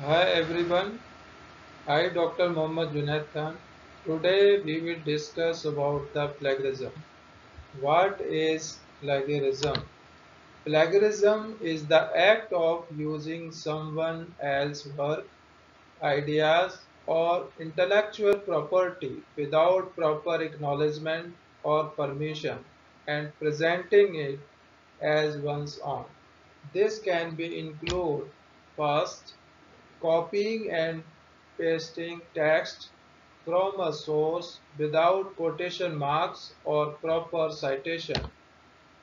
Hi everyone, I Dr. Mohammad Junaid Khan. Today we will discuss about the plagiarism. What is plagiarism? Plagiarism is the act of using someone else's work, ideas, or intellectual property without proper acknowledgement or permission and presenting it as one's own. This can be include first copying and pasting text from a source without quotation marks or proper citation.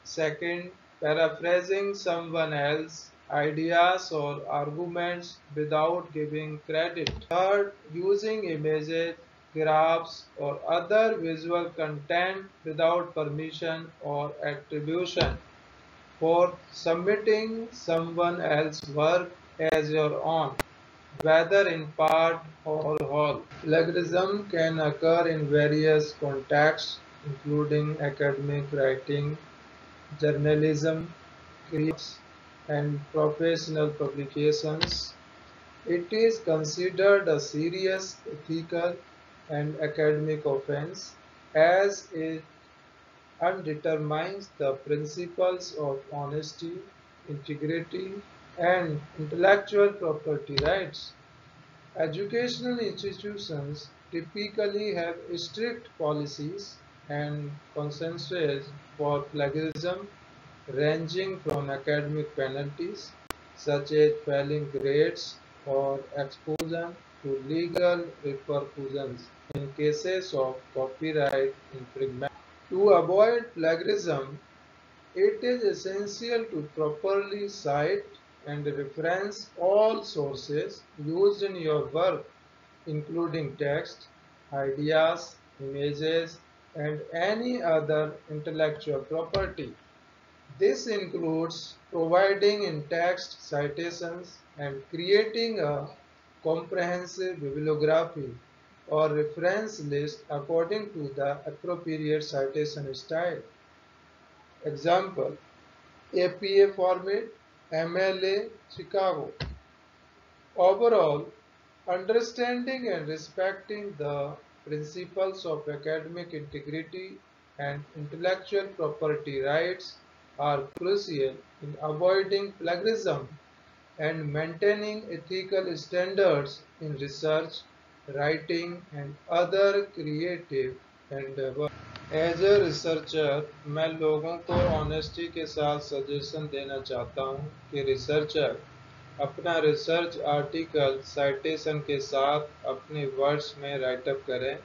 Second, paraphrasing someone else's ideas or arguments without giving credit. Third, using images, graphs, or other visual content without permission or attribution. Fourth, submitting someone else's work as your own, whether in part or whole. Plagiarism can occur in various contexts, including academic writing, journalism, creatives, and professional publications. It is considered a serious ethical and academic offense as it undermines the principles of honesty, integrity, and intellectual property rights. Educational institutions typically have strict policies and consequences for plagiarism, ranging from academic penalties such as failing grades or expulsion to legal repercussions in cases of copyright infringement. To avoid plagiarism, it is essential to properly cite and reference all sources used in your work, including text, ideas, images, and any other intellectual property. This includes providing in-text citations and creating a comprehensive bibliography or reference list according to the appropriate citation style. Example: APA format, MLA, Chicago. Overall, understanding and respecting the principles of academic integrity and intellectual property rights are crucial in avoiding plagiarism and maintaining ethical standards in research, writing, and other creative endeavors. As a researcher मैं लोगों को honesty के साथ suggestion देना चाहता हूँ कि researcher अपना रिसर्च आर्टिकल साइटेशन के साथ अपने वर्ड्स में राइटअप करें,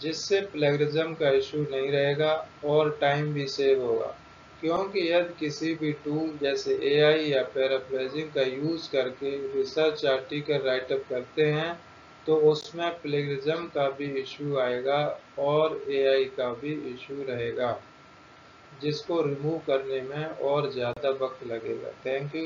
जिससे प्लेगरिज्म का इशू नहीं रहेगा और टाइम भी सेव होगा। क्योंकि यदि किसी भी टूल जैसे एआई या पैराफ्रेजिंग का यूज़ करके रिसर्च आर्टिकल राइटअप करते हैं तो उसमें प्लेगरिज्म का भी इशू आएगा और एआई का भी इशू रहेगा, जिसको रिमूव करने में और ज़्यादा वक्त लगेगा। Thank you.